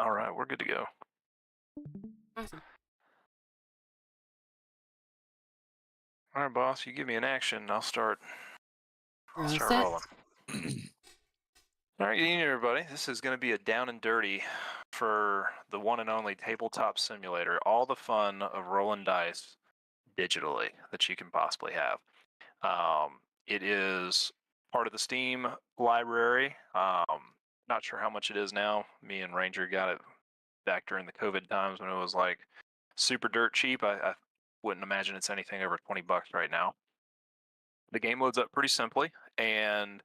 All right, we're good to go. Awesome. All right, boss. You give me an action, I'll start. We're I'll all start set. rolling. All right, good evening, everybody. This is going to be a down and dirty for the one and only Tabletop Simulator. All the fun of rolling dice digitally that you can possibly have. It is part of the Steam library. Not sure how much it is now. Me and Ranger got it back during the COVID times when it was like super dirt cheap. I wouldn't imagine it's anything over $20 right now. The game loads up pretty simply, and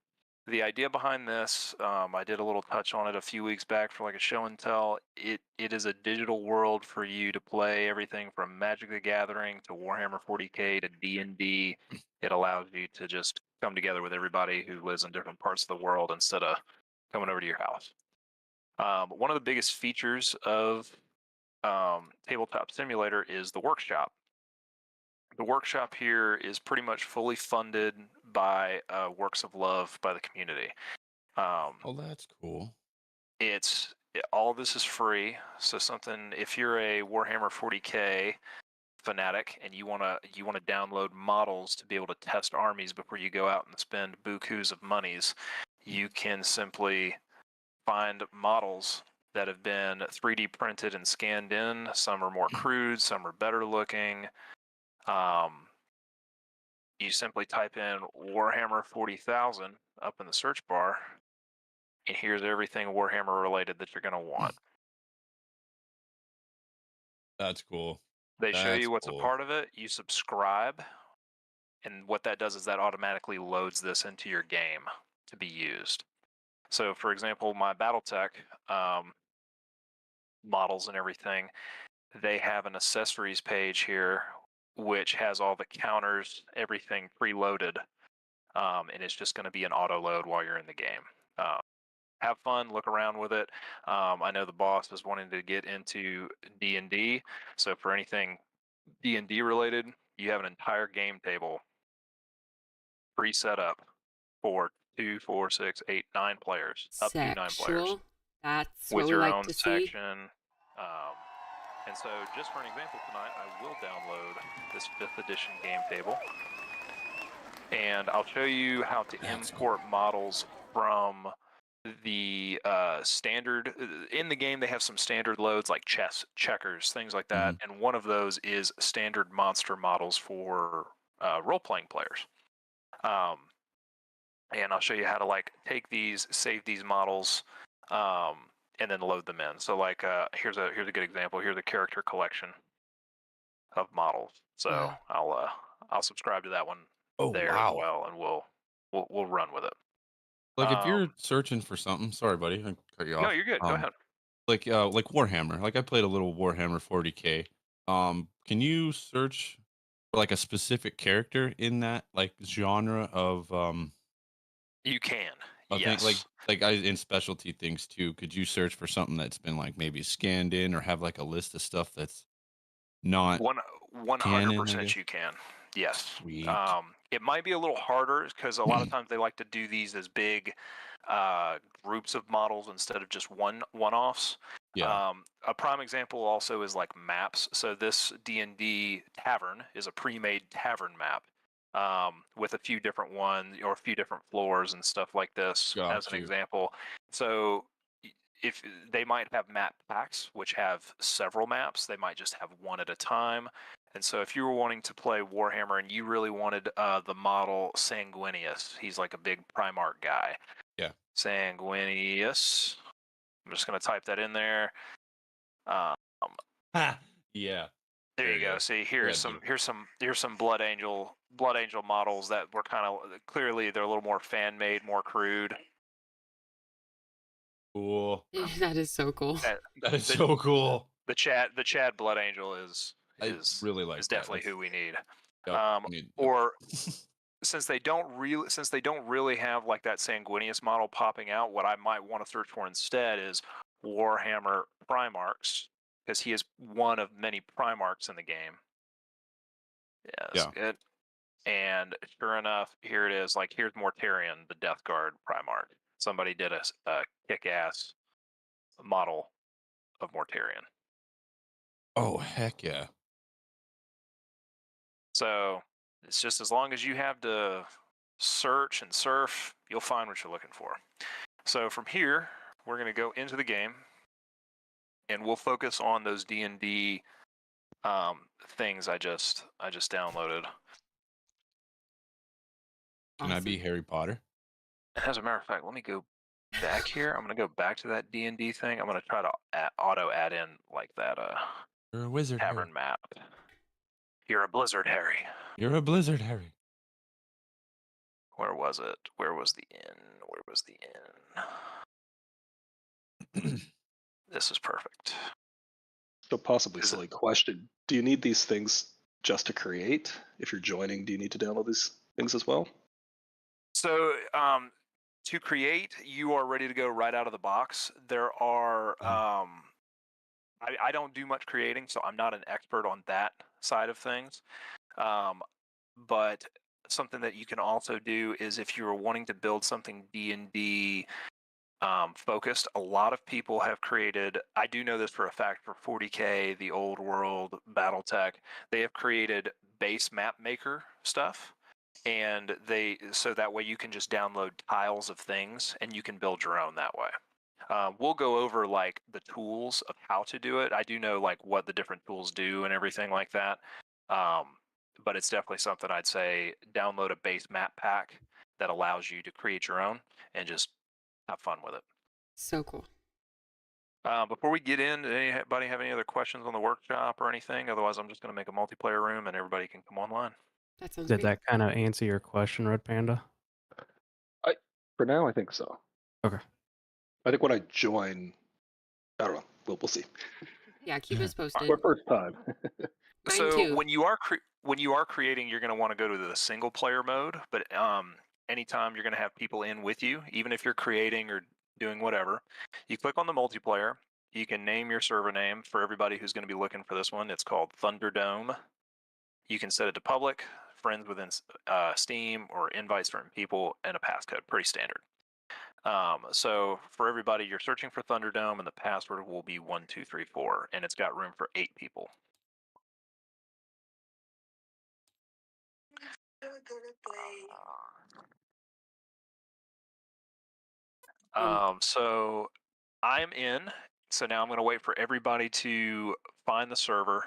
the idea behind this, I did a little touch on it a few weeks back for like a show and tell. It is a digital world for you to play everything from Magic the Gathering to Warhammer 40K to D&D. It allows you to just come together with everybody who lives in different parts of the world instead of coming over to your house. One of the biggest features of Tabletop Simulator is the workshop. The workshop here is pretty much fully funded by works of love by the community. Oh, that's cool. All of this is free. So something if you're a Warhammer 40K fanatic and you wanna download models to be able to test armies before you go out and spend bukus of monies, you can simply find models that have been 3D printed and scanned in. Some are more crude, some are better looking. You simply type in Warhammer 40,000 up in the search bar, and here's everything Warhammer related that you're going to want. That's cool. They show That's you what's a cool. part of it, you subscribe, and what that does is that automatically loads this into your game to be used. So, for example, my Battletech models and everything, they have an accessories page here which has all the counters, everything preloaded, and it's just going to be an auto load while you're in the game. Have fun, look around with it. I know the boss is wanting to get into D&D, so for anything D&D related, you have an entire game table pre-set up for 2, 4, 6, 8, 9 players, up to 9 players, Sexual. That's what with we your like own to see. section. Um, and so, just for an example tonight, I will download this 5th edition game table, and I'll show you how to That's import cool. models from the standard. In the game they have some standard loads like chess, checkers, things like that, and one of those is standard monster models for role-playing players. And I'll show you how to like take these, save these models, and then load them in. So like here's a good example. Here's a character collection of models. So Wow. I'll subscribe to that one Oh, there as wow. well, and we'll run with it. Like, if you're searching for something, sorry, buddy, I cut you No, off. you're good. Go ahead. Like Warhammer. Like, I played a little Warhammer 40K. Can you search for like a specific character in that like genre of You can. I think Yes. I in specialty things too. Could you search for something that's been like maybe scanned in or have like a list of stuff that's not One one hundred canon, I percent guess? you can. Yes. Sweet. It might be a little harder because a lot of times they like to do these as big groups of models instead of just one-offs. Yeah. A prime example also is like maps. So this D&D tavern is a pre-made tavern map with a few different ones or a few different floors and stuff like this as Got an you. example. So if they might have map packs which have several maps, they might just have one at a time. And so if you were wanting to play Warhammer and you really wanted the model Sanguinius, he's like a big Primarch guy. Yeah. Sanguinius. I'm just going to type that in there. Um, Ha! Yeah. there There you it go. is. See, Yeah, dude. here's some Blood Angel models that were kind of clearly they're a little more fan made, more crude. Cool. That is so cool. That That is the so cool. the Chad Blood Angel is I is really is like that. definitely That's who we need. yep. I mean, yep. Or since they don't really have like that Sanguinius model popping out, what I might want to search for instead is Warhammer Primarchs, because he is one of many Primarchs in the game. Yeah, that's Yeah. good. And sure enough, here it is. Like here's Mortarion, the Death Guard Primarch. Somebody did a kick-ass model of Mortarion. Oh, heck yeah. So it's just as long as you have to search and surf, you'll find what you're looking for. So from here, we're going to go into the game, and we'll focus on those D&D things I just downloaded. Can I be Harry Potter? As a matter of fact, let me go back here. I'm going to go back to that D&D thing. I'm going to try to auto add in like that You're a wizard, tavern Harry. map. You're a blizzard, Harry. You're a blizzard, Harry. Where was it? Where was the inn? Where was the inn? This is perfect. So possibly silly question. Do you need these things just to create? If you're joining, do you need to download these things as well? So to create, you are ready to go right out of the box. There are, I don't do much creating, so I'm not an expert on that side of things. But something that you can also do is if you're wanting to build something D&D focused, a lot of people have created, I do know this for a fact, for 40K, the Old World, Battletech, they have created base map maker stuff. And so that way you can just download tiles of things and you can build your own that way. We'll go over like the tools of how to do it. I do know like what the different tools do and everything like that. But it's definitely something I'd say download a base map pack that allows you to create your own and just have fun with it. So cool. Before we get in, anybody have any other questions on the workshop or anything? Otherwise, I'm just going to make a multiplayer room and everybody can come online. That sounds Did great. that kind of answer your question, Red Panda? For now, I think so. Okay. I think when I join, I don't know. We'll see. Yeah, keep us posted. For first time. Mine So too. when you are creating, you're going to want to go to the single player mode. But anytime you're going to have people in with you, even if you're creating or doing whatever, you click on the multiplayer. You can name your server name for everybody who's going to be looking for this one. It's called Thunderdome. You can set it to public, friends within Steam, or invite certain people, and a passcode. Pretty standard. So for everybody, you're searching for Thunderdome, and the password will be 1234, and it's got room for 8 people. So I'm in. So now I'm going to wait for everybody to find the server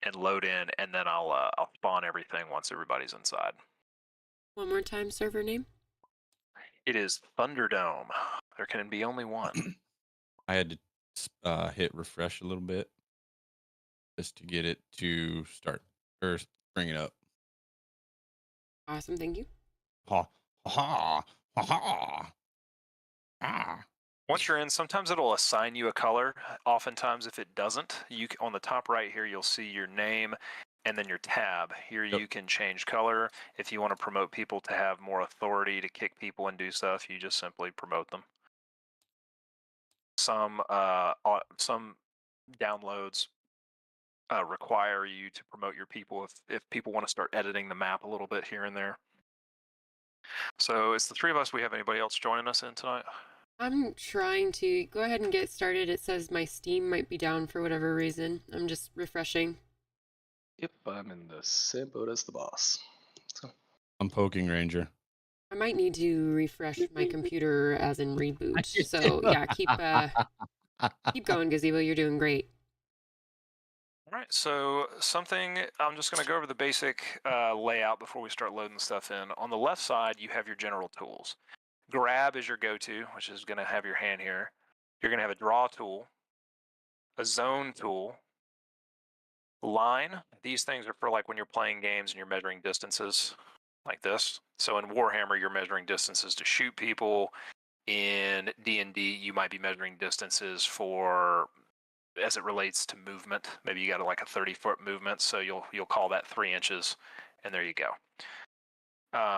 and load in, and then I'll spawn everything once everybody's inside. One more time, server name. It is Thunderdome. There can be only one. I had to hit refresh a little bit just to get it to start or bring it up. Awesome, thank you. Ha ha ha ha. Ah. Once you're in, sometimes it'll assign you a color. Oftentimes, if it doesn't, on the top right here, you'll see your name and then your tab. Here you can change color. If you want to promote people to have more authority to kick people and do stuff, you just simply promote them. Some downloads require you to promote your people if people want to start editing the map a little bit here and there. So it's the 3 of us. We have anybody else joining us in tonight? I'm trying to go ahead and get started. It says my Steam might be down for whatever reason. I'm just refreshing. Yep, I'm in the same boat as the boss. So I'm poking Ranger. I might need to refresh my computer as in reboot. So yeah, keep going, Gazebo. You're doing great. All right, so I'm just going to go over the basic layout before we start loading stuff in. On the left side, you have your general tools. Grab is your go-to, which is going to have your hand here. You're going to have a draw tool, a zone tool, line. These things are for like when you're playing games and you're measuring distances like this. So in Warhammer, you're measuring distances to shoot people. In D&D, you might be measuring distances for as it relates to movement. Maybe you got like a 30-foot movement, so you'll call that 3 inches, and there you go.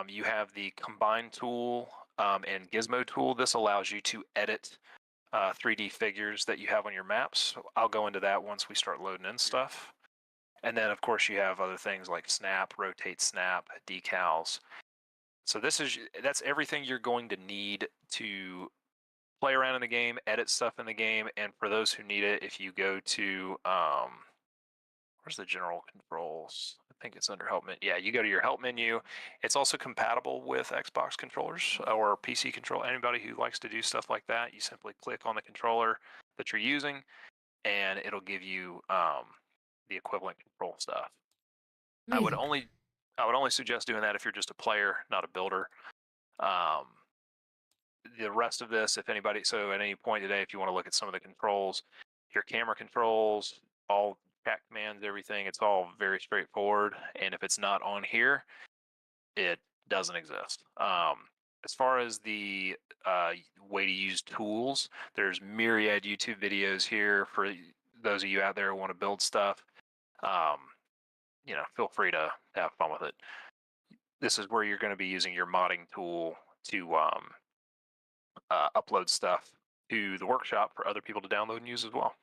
You have the combine tool and gizmo tool. This allows you to edit 3D figures that you have on your maps. So I'll go into that once we start loading in stuff. And then, of course, you have other things like snap, rotate, snap, decals. So that's everything you're going to need to play around in the game, edit stuff in the game, and for those who need it, if you go to where's the general controls? I think it's under help menu. Yeah, you go to your help menu. It's also compatible with Xbox controllers or PC control. Anybody who likes to do stuff like that, you simply click on the controller that you're using, and it'll give you the equivalent control stuff. I would Amazing. only suggest doing that if you're just a player, not a builder. The rest of this, if anybody, so at any point today, if you want to look at some of the controls, your camera controls, all chat commands, everything, it's all very straightforward. And if it's not on here, it doesn't exist. As far as the way to use tools, there's myriad YouTube videos here for those of you out there who want to build stuff. Feel free to have fun with it. This is where you're going to be using your modding tool to upload stuff to the workshop for other people to download and use as well.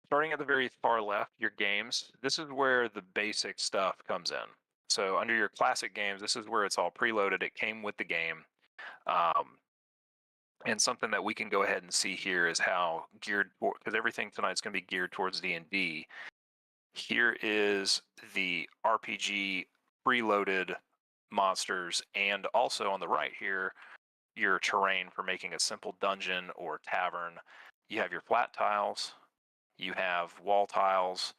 Starting at the very far left, your games, this is where the basic stuff comes in. So under your classic games, this is where it's all preloaded. It came with the game. And something that we can go ahead and see here is how geared, because everything tonight is going to be geared towards D&D. Here is the RPG preloaded monsters, and also on the right here, your terrain for making a simple dungeon or tavern. You have your flat tiles, you have wall tiles,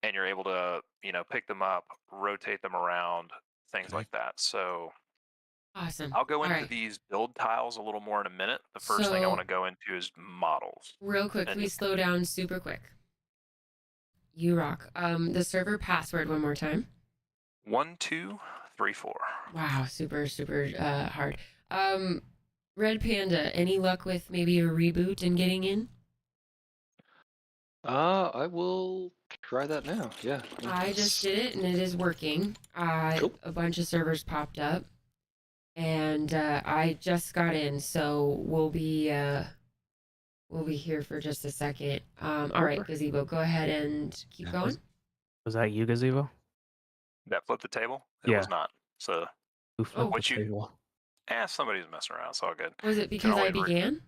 and you're able to, pick them up, rotate them around, things Okay. like that. So Awesome. I'll go All into right. these build tiles a little more in a minute. The first thing I want to go into is models. Real quick, And- please slow down super quick. You rock. The server password one more time. 1234. Wow, super hard. Red Panda, any luck with maybe a reboot and getting in? I will try that now. Yeah. I just did it and it is working. Cool. A bunch of servers popped up, and I just got in, so we'll be here for just a second. All right, Gazebo, go ahead and keep going. Was that you, Gazebo? That flipped the table? It Yeah. was not. So, Who flipped what the you- table? somebody's messing around. It's all good. Was it because I began?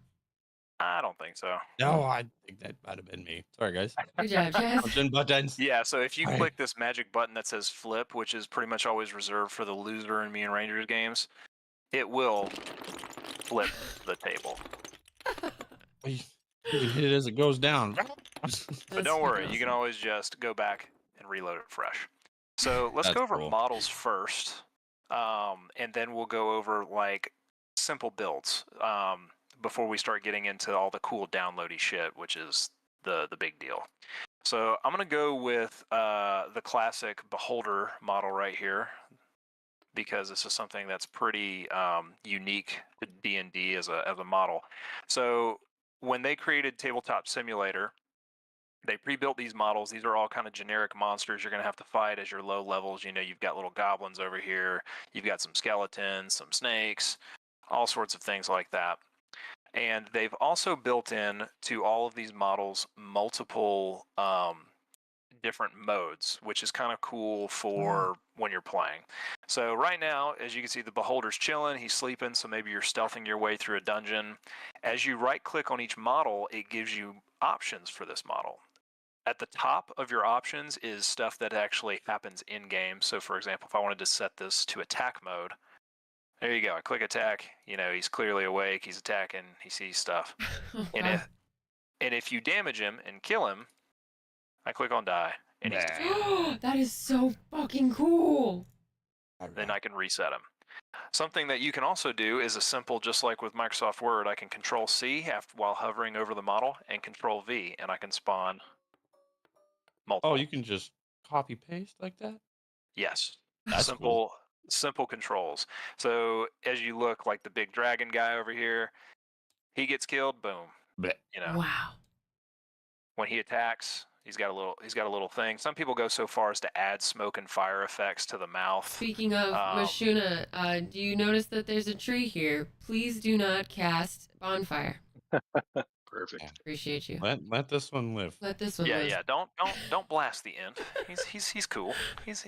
I don't think so. No, I think that might have been me. Sorry, guys. Good job, Jess. Punching buttons. Yeah, so if you All right. click this magic button that says flip, which is pretty much always reserved for the loser in Me and Rangers games, it will flip the table. You can hit it as it goes down. But don't worry, you can always just go back and reload it fresh. So let's That's go over cool. models first, and then we'll go over like simple builds before we start getting into all the cool downloady shit, which is the big deal. So I'm gonna go with the classic Beholder model right here, because this is something that's pretty unique to D&D as a model. So when they created Tabletop Simulator, they pre-built these models. These are all kind of generic monsters you're going to have to fight as your low levels. You've got little goblins over here. You've got some skeletons, some snakes, all sorts of things like that. And they've also built in to all of these models multiple different modes, which is kind of cool for when you're playing. So right now, as you can see, the Beholder's chilling. He's sleeping, so maybe you're stealthing your way through a dungeon. As you right-click on each model, it gives you options for this model. At the top of your options is stuff that actually happens in-game. So for example, if I wanted to set this to attack mode, there you go. I click attack. He's clearly awake. He's attacking. He sees stuff. Oh, And wow. if you damage him and kill him, I click on die, and he's defeated. That is so fucking cool. Then I can reset him. Something that you can also do is a simple, just like with Microsoft Word, I can Control C while hovering over the model, and Control V, and I can spawn multiple. Oh, you can just copy paste like that? Yes. That's cool. Simple controls. So as you look, like the big dragon guy over here, he gets killed, boom. Bleh. Wow. When he attacks, he's got a little thing. Some people go so far as to add smoke and fire effects to the mouth. Speaking of Mashuna, do you notice that there's a tree here? Please do not cast bonfire. Perfect. Appreciate you. Let this one live. Let this one Yeah, live. yeah. Don't blast the imp. He's cool. He's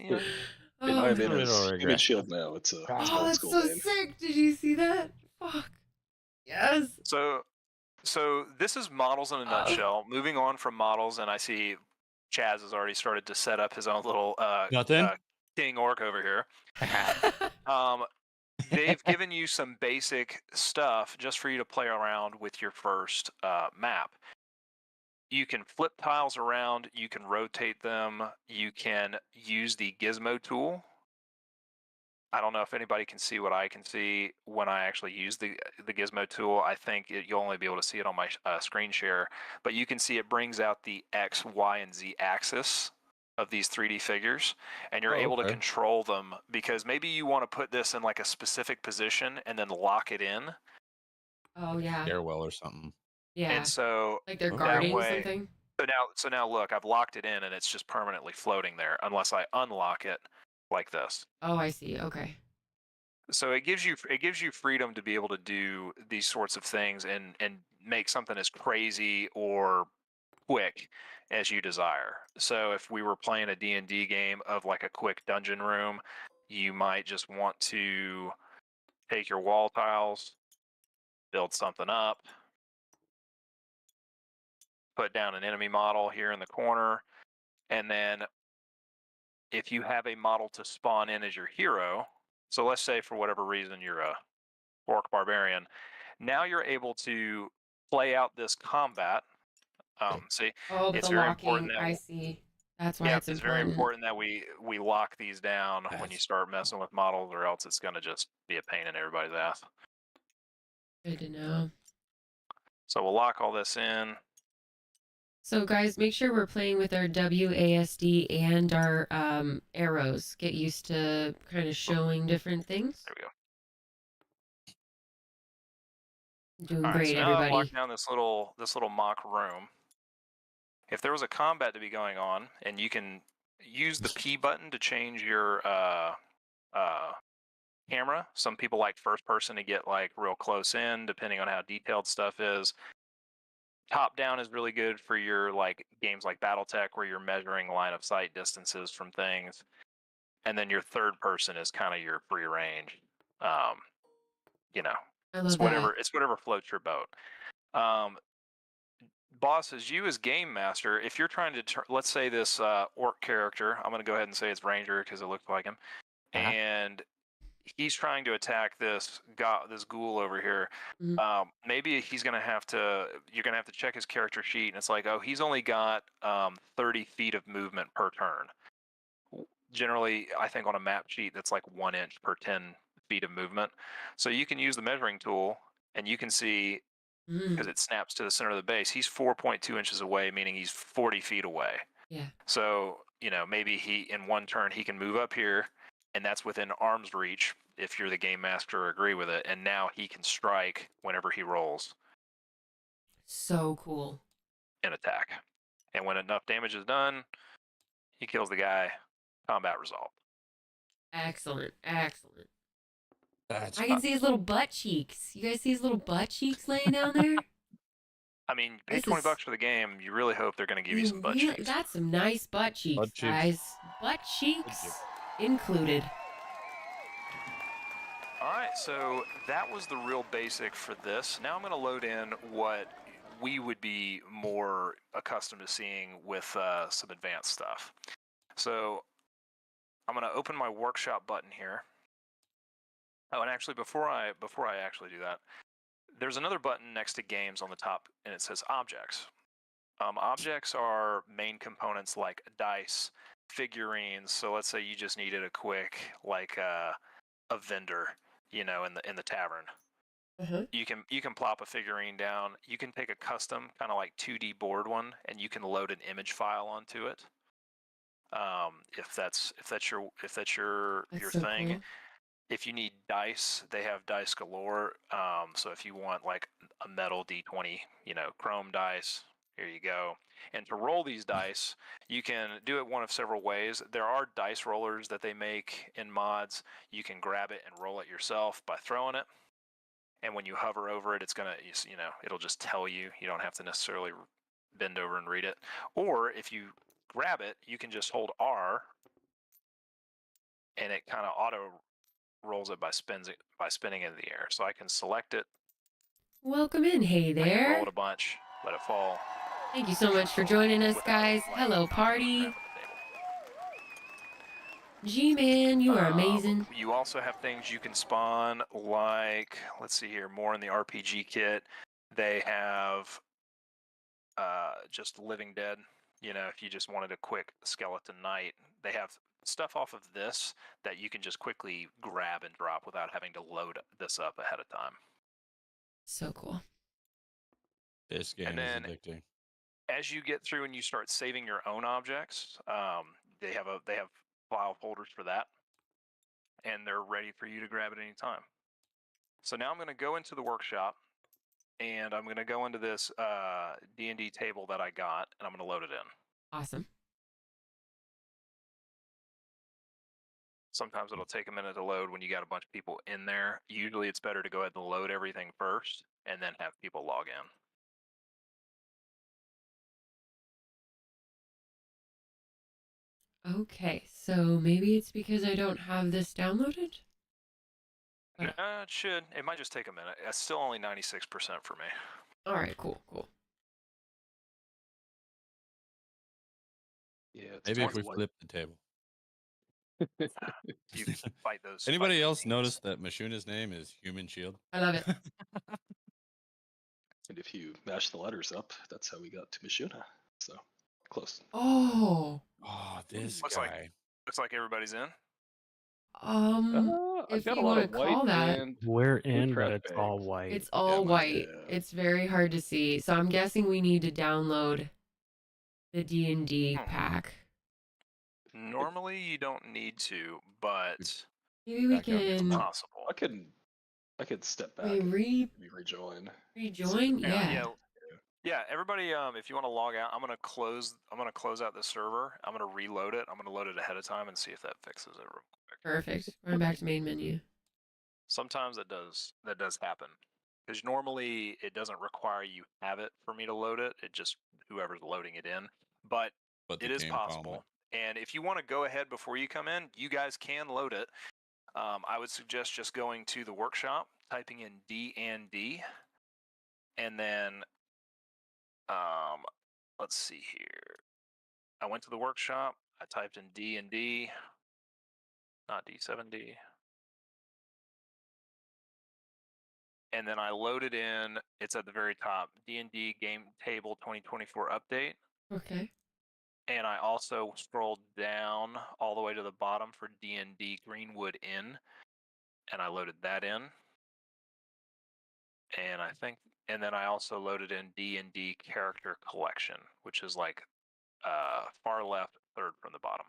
Oh, I'm in Little his regret. shield now. It's a oh, old that's school so name. sick. Did you see that? Fuck. So this is models in a nutshell. Moving on from models, and I see Chaz has already started to set up his own little Nothing. king orc over here. They've given you some basic stuff just for you to play around with your first map. You can flip tiles around, you can rotate them, you can use the Gizmo tool. I don't know if anybody can see what I can see when I actually use the Gizmo tool. I think you'll only be able to see it on my screen share, but you can see it brings out the X, Y, and Z axis of these 3D figures, and you're able to okay. control them because maybe you want to put this in like a specific position and then lock it in. Oh yeah. Stairwell or something. Yeah. And so Like they're that guarding way- something. so now look, I've locked it in and it's just permanently floating there unless I unlock it like this. Oh, I see. Okay. So it gives you freedom to be able to do these sorts of things and make something as crazy or quick as you desire. So if we were playing a D&D game of like a quick dungeon room, you might just want to take your wall tiles, build something up, put down an enemy model here in the corner, and then if you have a model to spawn in as your hero, so let's say for whatever reason you're a orc barbarian, now you're able to play out this combat. See, Oh, but it's the very locking. important that I see. That's why it's it's very important. important that we lock these down when you Yes. start messing with models, or else it's going to just be a pain in everybody's ass. Good to know. So we'll lock all this in. So guys, make sure we're playing with our WASD and our arrows. Get used to kind of showing different things. There we go. Doing All right, great, so now I've everybody. locked down this little mock room. If there was a combat to be going on, and you can use the P button to change your camera. Some people like first person to get like real close in, depending on how detailed stuff is. Top down is really good for your like games like BattleTech, where you're measuring line of sight distances from things. And then your third person is kind of your free range. You know, I love it's whatever that. it's whatever floats your boat. Boss, as you as game master, if you're trying to let's say this orc character, I'm going to go ahead and say it's Ranger because it looks like him, and he's trying to attack this ghoul over here. Mhm. Maybe he's gonna have to. You're gonna have to check his character sheet, and it's like, oh, he's only got 30 feet of movement per turn. Generally, I think on a map sheet that's like 1 inch per 10 feet of movement. So you can use the measuring tool, and you can see because it snaps to the center of the base. He's 4.2 inches away, meaning he's 40 feet away. Yeah. So maybe he in one turn he can move up here, and that's within arm's reach if you're the game master or agree with it, and now he can strike whenever he rolls So cool. an attack. And when enough damage is done, he kills the guy, combat resolved. Excellent. Excellent. That's I can see his little butt cheeks. You guys see his little butt cheeks laying down there? I mean, you pay This $20 is- for the game, you really hope they're going to give you some butt really, cheeks. that's some nice butt cheeks, Butt cheeks. guys. Butt cheeks included. All right, so that was the real basic for this. Now I'm going to load in what we would be more accustomed to seeing with some advanced stuff. So I'm going to open my workshop button here. Oh, and actually, before I actually do that, there's another button next to games on the top, and it says objects. Objects are main components like dice, figurines. So let's say you just needed a quick like a vendor, in the tavern. You can plop a figurine down. You can take a custom kind of like 2D board one, and you can load an image file onto it. If that's your That's so thing. cool. If you need dice, they have dice galore. So if you want like a metal D20, chrome dice, here you go. And to roll these dice, you can do it one of several ways. There are dice rollers that they make in mods. You can grab it and roll it yourself by throwing it. And when you hover over it, it's gonna, it'll just tell you. You don't have to necessarily bend over and read it. Or if you grab it, you can just hold R, and it kind of auto rolls it by spinning it in the air. So I can select it, Welcome in. Hey I can roll there. it a bunch, let it fall. Thank you so much for joining us, without, guys. like, Hello, knocking party. crap on the table. G-Man, you are amazing. You also have things you can spawn, like, let's see here, more in the RPG kit. They have just Living Dead. You know, if you just wanted a quick skeleton knight, they have stuff off of this that you can just quickly grab and drop without having to load this up ahead of time. So cool. This game And is then addicting. as you get through and you start saving your own objects, they have file folders for that, and they're ready for you to grab at any time. So now I'm going to go into the workshop, and I'm going to go into this D&D table that I got, and I'm going to load it in. Awesome. Sometimes it'll take a minute to load when you got a bunch of people in there. Usually it's better to go ahead and load everything first and then have people log in. Okay, so maybe it's because I don't have this downloaded? It should. It might just take a minute. It's still only 96% for me. All right, cool. Yeah. It's Maybe if we towards flip the table. You can fight those. Anybody fight else things. notice that Mashuna's name is Human Shield? I love it. And if you mash the letters up, that's how we got to Mishuna. So close. Oh, Oh, this Looks guy. Looks like everybody's in. I've if got you a lot want of to white call that, and We're blue in, trash but it's all bags. white. it's all mine's- white. yeah. It's very hard to see. So I'm guessing we need to download the D&D pack. Normally you don't need to, but Maybe we Back out it's can possible. I could step back wait, and maybe rejoin. rejoin. Yeah. Yeah. Yeah, everybody, if you want to log out, I'm gonna close out the server. I'm gonna reload it. I'm gonna load it ahead of time and see if that fixes it real quick. Perfect. Going back to main menu. Sometimes that does happen. Because normally it doesn't require you have it for me to load it. It just whoever's loading it in. But But it the is game possible. And if you want to go ahead before you come in, you guys can load it. I would suggest just going to the workshop, typing in D&D, and then let's see here. I went to the workshop. I typed in D&D, not D7D. And then I loaded in, it's at the very top, D&D Game Table 2024 Update. Okay. And I also scrolled down all the way to the bottom for D&D Greenwood Inn, and I loaded that in. And then I also loaded in D&D Character Collection, which is like far left, third from the bottom.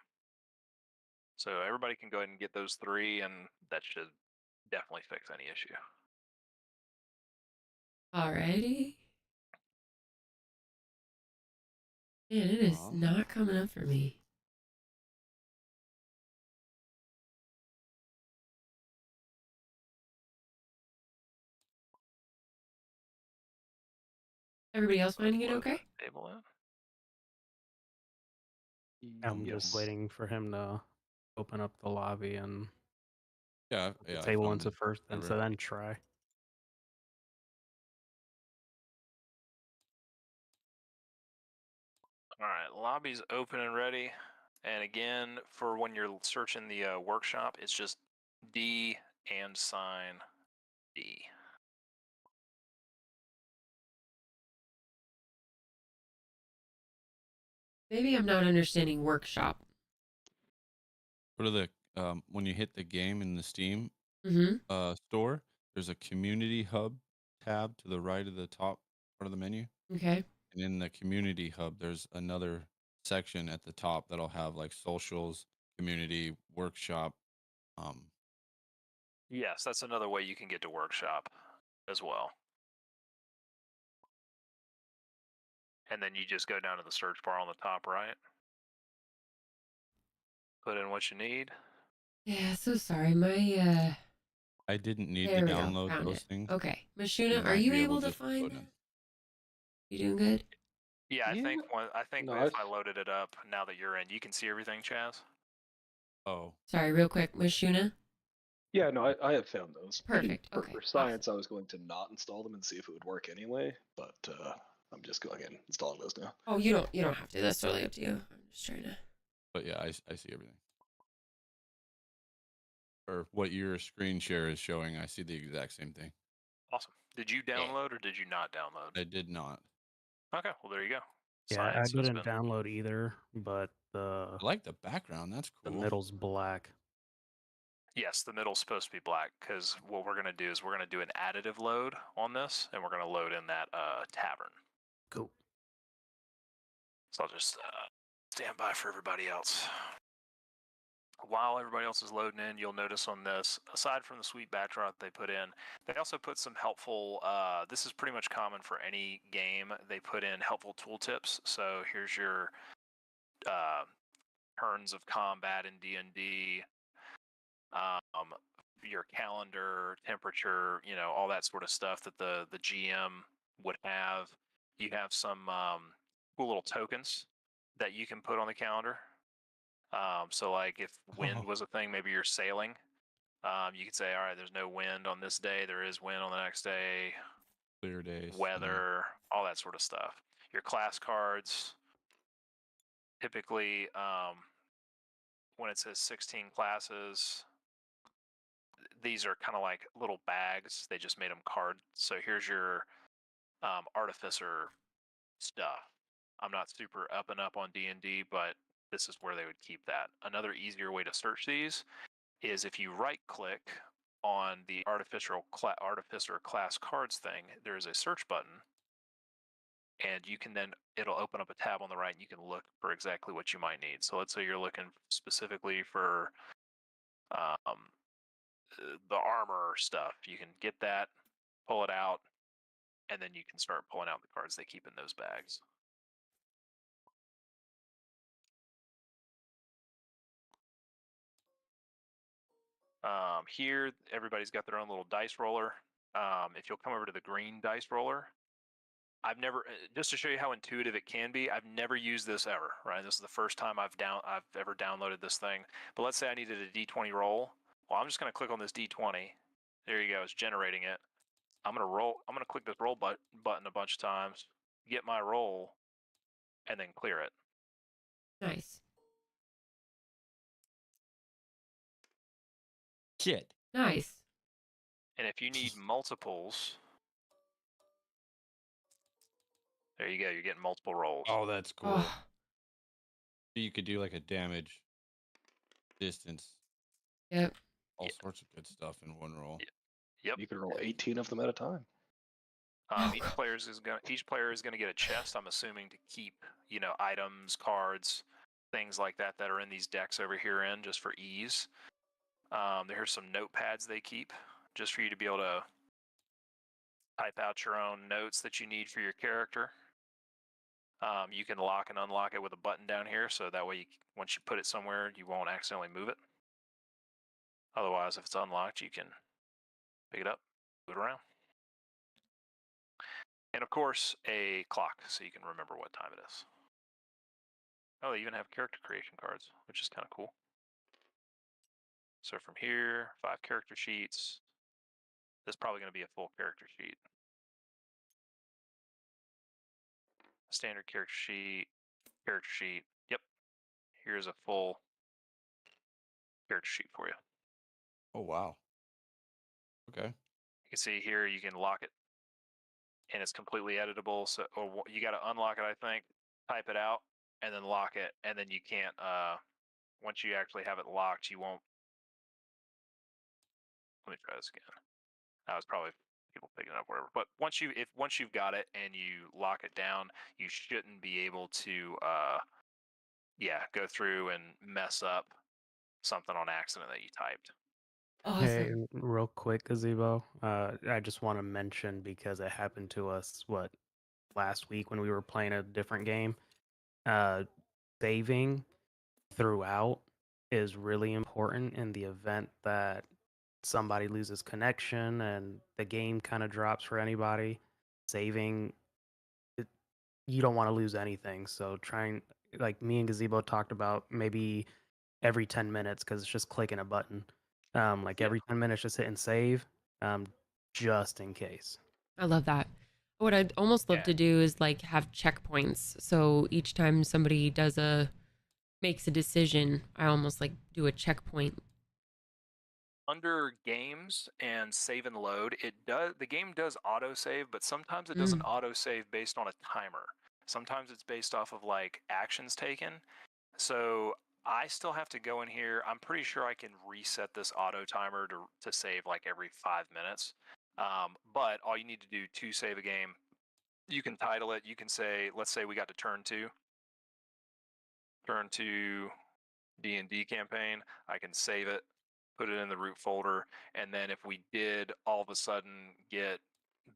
So everybody can go ahead and get those three, and that should definitely fix any issue. Alrighty. Man, it is not coming up for me. Everybody else finding it okay? Table in. I'm just waiting for him to open up the lobby and Yeah, put the yeah. I table found into it. first, and so then try. All right, lobby's open and ready. And again, for when you're searching the workshop, it's just D and sign D. Maybe I'm not understanding workshop. Go to the when you hit the game in the Steam Mm-hmm. store, there's a community hub tab to the right of the top part of the menu. Okay. And in the community hub, there's another section at the top that'll have like socials, community, workshop. Yes, that's another way you can get to workshop as well. And then you just go down to the search bar on the top right. Put in what you need. Yeah, so sorry. My I didn't need there to we go. download Found those it. things. Okay. Mashuna, are might you be able to just find put that? in. You doing good? Yeah, I Yeah. think No, if I loaded it up now that you're in, you can see everything, Chaz. Oh, Sorry, real quick. Mashuna, Yeah, no, I have found those. Perfect. For, Okay. for science, I was going to not install them and see if it would work anyway, but I'm just going and installing those now. Oh, you don't have to. That's totally up to you. I'm just trying to. But yeah, I see everything. Or what your screen share is showing, I see the exact same thing. Awesome. Did you download or did you not download? I did not. Okay, well there you go. Yeah, I Science has didn't been. download either, but I like the background. That's the cool. middle's black. Yes, the middle's supposed to be black because what we're going to do is we're going to do an additive load on this, and we're going to load in that tavern. Cool. So I'll just stand by for everybody else. While everybody else is loading in, you'll notice on this, aside from the sweet backdrop they put in, they also put some helpful, this is pretty much common for any game, they put in helpful tooltips. So here's your turns of combat in D&D, your calendar, temperature, all that sort of stuff that the GM would have. You have some cool little tokens that you can put on the calendar. So like if wind was a thing, maybe you're sailing, you could say, all right, there's no wind on this day. There is wind on the next day. Clear days. Weather, all that sort of stuff. Your class cards, typically, when it says 16 classes, these are kind of like little bags. They just made them cards. So here's your artificer stuff. I'm not super up and up on D&D, but this is where they would keep that. Another easier way to search these is if you right click on the artificer class cards thing, there's a search button, and you can then, it'll open up a tab on the right and you can look for exactly what you might need. So let's say you're looking specifically for the armor stuff. You can get that, pull it out, and then you can start pulling out the cards they keep in those bags. Here, everybody's got their own little dice roller. If you'll come over to the green dice roller, I've never, just to show you how intuitive it can be, I've never used this ever, right? This is the first time I've ever downloaded this thing. But let's say I needed a D20 roll. Well, I'm just going to click on this D20. There you go, it's generating it. I'm going to click this roll button a bunch of times, get my roll, and then clear it. Nice. Shit. Nice. And if you need multiples, there you go, you're getting multiple rolls. Oh, that's cool. Oh, You could do like a damage, distance, yep. all sorts of good stuff in one roll. Yep. You can roll 18 of them at a time. Each player is gonna get a chest. I'm assuming to keep, items, cards, things like that that are in these decks over here in just for ease. There's some notepads they keep just for you to be able to type out your own notes that you need for your character. You can lock and unlock it with a button down here, so that way once you put it somewhere, you won't accidentally move it. Otherwise, if it's unlocked, you can pick it up, move it around. And of course, a clock, so you can remember what time it is. Oh, they even have character creation cards, which is kind of cool. So from here, 5 character sheets. This is probably going to be a full character sheet. Standard character sheet. Yep. Here's a full character sheet for you. Oh, wow. Okay. You can see here, you can lock it, and it's completely editable. So, or you got to unlock it, I think, type it out, and then lock it, and then you can't. Once you actually have it locked, you won't. Let me try this again. That was probably people picking it up, whatever. But once you've got it and you lock it down, you shouldn't be able to, go through and mess up something on accident that you typed. Hey, Awesome. real quick, Gazebo. I just want to mention because it happened to us last week when we were playing a different game. Saving throughout is really important in the event that somebody loses connection and the game kind of drops for anybody. Saving, you don't want to lose anything. So trying, like me and Gazebo talked about, maybe every 10 minutes because it's just clicking a button. Like Yeah. every 10 minutes, just hitting save, just in case. I love that. What I'd almost love Yeah. to do is like have checkpoints. So each time somebody makes a decision, I almost like do a checkpoint. Under games and save and load, the game does auto save, but sometimes it doesn't Mm. auto save based on a timer. Sometimes it's based off of like actions taken. So I still have to go in here. I'm pretty sure I can reset this auto timer to save like every 5 minutes. But all you need to do to save a game, you can title it. You can say, let's say we got to turn two D&D campaign. I can save it, put it in the root folder, and then if we did all of a sudden get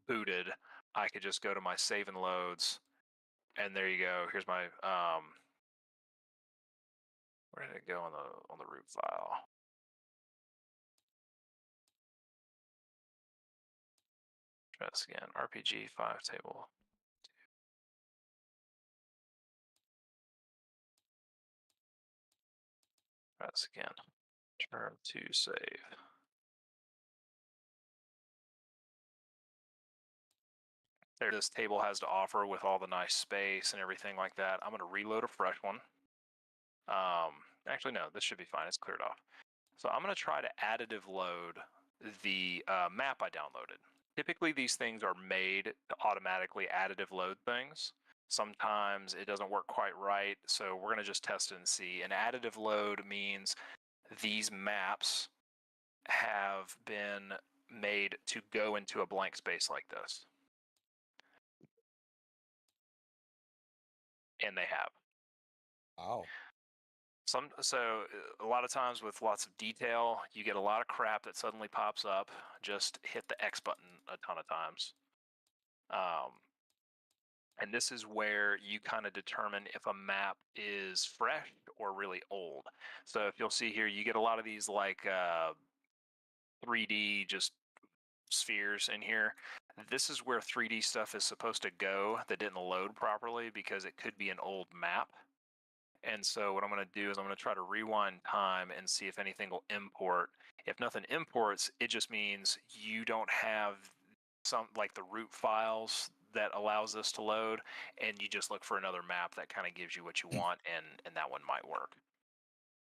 booted, I could just go to my save and loads, and there you go. Here's my where did it go on the root file? Try this again. RPG 5 table. Try this again. Turn to save. There, this table has to offer with all the nice space and everything like that. I'm going to reload a fresh one. Actually, no, this should be fine. It's cleared off. So I'm going to try to additive load the map I downloaded. Typically, these things are made to automatically additive load things. Sometimes it doesn't work quite right, so we're going to just test it and see. An additive load means these maps have been made to go into a blank space like this. And they have. Wow. So a lot of times with lots of detail, you get a lot of crap that suddenly pops up. Just hit the X button a ton of times. And this is where you kind of determine if a map is fresh or really old. So if you'll see here, you get a lot of these like 3D just spheres in here. This is where 3D stuff is supposed to go that didn't load properly because it could be an old map. And so what I'm going to do is I'm going to try to rewind time and see if anything will import. If nothing imports, it just means you don't have some like the root files that allows this to load, and you just look for another map that kind of gives you what you want, and that one might work.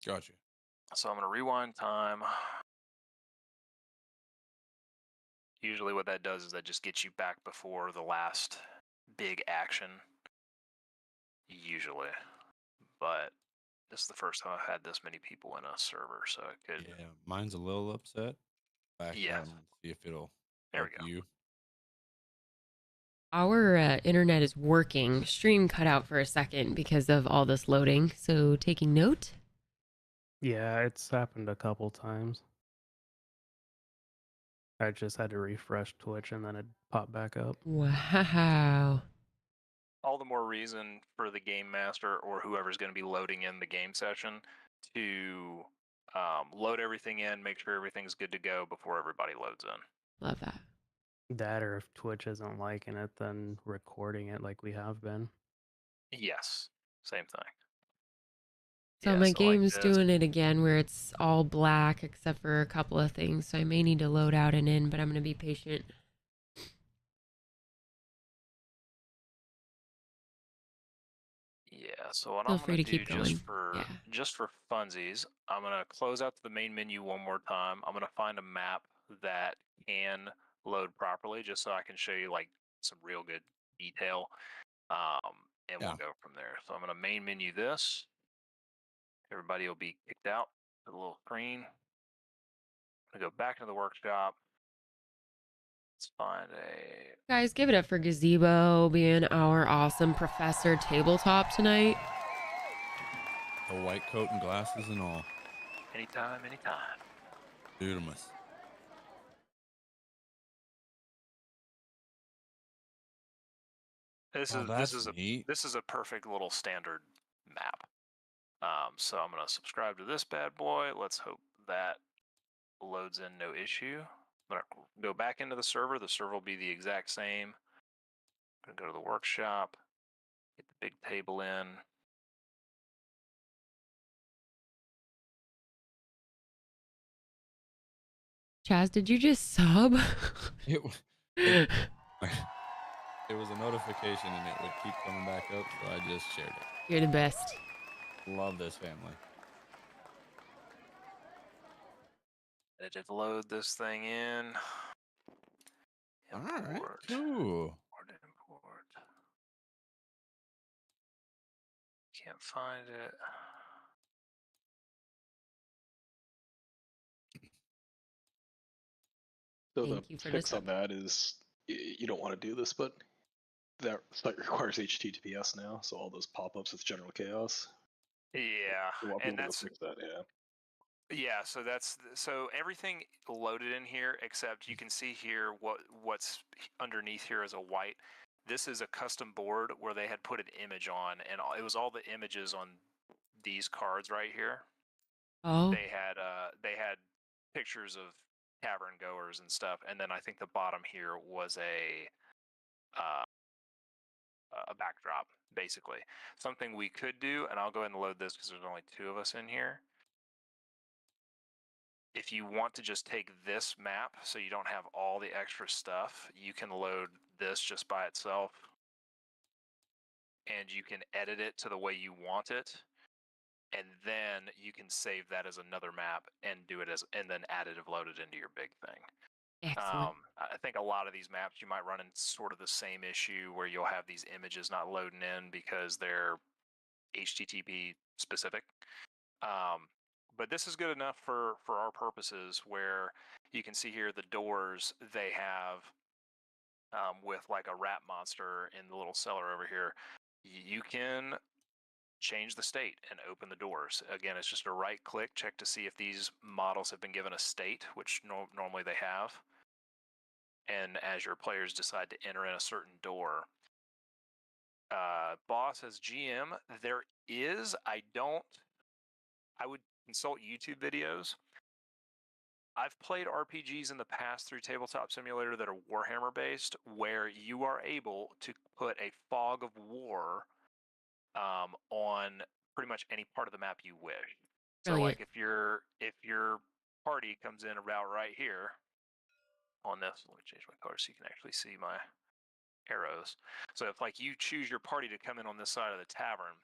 Gotcha. So I'm going to rewind time. Usually what that does is that just gets you back before the last big action. Usually. But this is the first time I've had this many people in a server, so it could. Yeah, mine's a little upset. Back Yeah. out and see if it'll There we help go. you. Our internet is working. Stream cut out for a second because of all this loading. So taking note. Yeah, it's happened a couple times. I just had to refresh Twitch and then it popped back up. Wow. All the more reason for the game master or whoever's going to be loading in the game session to load everything in, make sure everything's good to go before everybody loads in. Love that. That, or if Twitch isn't liking it, then recording it like we have been. Yes, same thing. So Yeah, my like game's this. doing it again where it's all black except for a couple of things. So I may need to load out and in, but I'm going to be patient. Yeah, so what Feel I'm free going to to do keep going. Yeah. just for funsies, I'm going to close out to the main menu one more time. I'm going to find a map that can load properly just so I can show you like some real good detail. And Yeah. we'll go from there. So I'm going to main menu this. Everybody will be kicked out to the little screen. I'm going to go back into the workshop. Let's find a... Guys, give it up for Gazebo being our awesome professor tabletop tonight. A white coat and glasses and all. Anytime, anytime. Dudamus. This is a perfect little standard map. So I'm going to subscribe to this bad boy. Let's hope that loads in no issue. I'm going to go back into the server. The server will be the exact same. I'm going to go to the workshop, get the big table in. Chaz, did you just sub? It, it, it was a notification and it would keep coming back up, so I just shared it. You're the best. Love this family. I did load this thing in. All right, Import. cool. Import. Can't find it. So Thank you for the fix on deciding. that is you don't want to do this, but that site requires HTTPS now, so all those pop-ups with general chaos. Yeah, You want and people to that's fix that, yeah. yeah. So everything loaded in here except you can see here what's underneath here is a white. This is a custom board where they had put an image on, and it was all the images on these cards right here. Oh, They had pictures of tavern goers and stuff, and then I think the bottom here was a backdrop, basically. Something we could do, and I'll go ahead and load this because there's only 2 of us in here. If you want to just take this map so you don't have all the extra stuff, you can load this just by itself, and you can edit it to the way you want it, and then you can save that as another map and do it and then additive load it into your big thing. excellent. I think a lot of these maps you might run into sort of the same issue where you'll have these images not loading in because they're HTTP specific. But this is good enough for our purposes where you can see here the doors they have with like a rat monster in the little cellar over here. You can change the state and open the doors. Again, it's just a right click, check to see if these models have been given a state, which normally they have. And as your players decide to enter in a certain door, boss as GM, there is, I would consult YouTube videos. I've played RPGs in the past through Tabletop Simulator that are Warhammer based, where you are able to put a fog of war on pretty much any part of the map you wish. So, Brilliant. like if your party comes in about right here on this, let me change my color so you can actually see my arrows. So if like you choose your party to come in on this side of the tavern,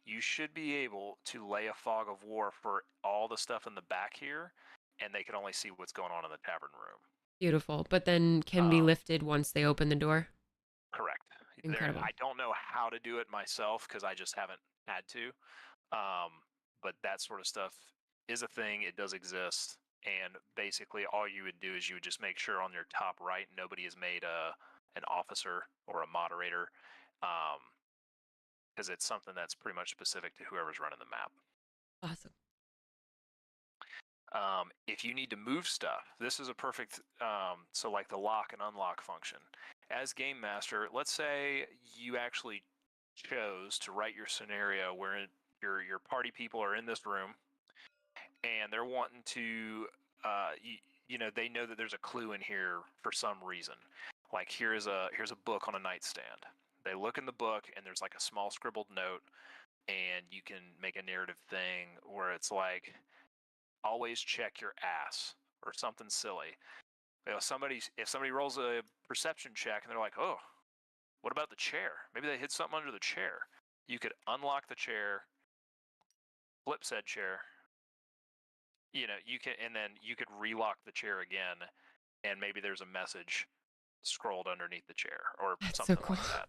you should be able to lay a fog of war for all the stuff in the back here, and they can only see what's going on in the tavern room. Beautiful. But then can be lifted once they open the door. Correct. Incredible. I don't know how to do it myself because I just haven't had to. But that sort of stuff is a thing. It does exist. And basically all you would do is you would just make sure on your top right nobody has made an officer or a moderator, because it's something that's pretty much specific to whoever's running the map. Awesome. If you need to move stuff, this is a perfect, so like the lock and unlock function. As game master, let's say you actually chose to write your scenario where your party people are in this room and they're wanting to, they know that there's a clue in here for some reason. Like here's a book on a nightstand. They look in the book and there's like a small scribbled note, and you can make a narrative thing where it's like, always check your ass or something silly. If somebody rolls a perception check and they're like, oh, what about the chair? Maybe they hid something under the chair. You could unlock the chair, flip said chair. And then you could relock the chair again, and maybe there's a message scrolled underneath the chair or That's so something cool. like that.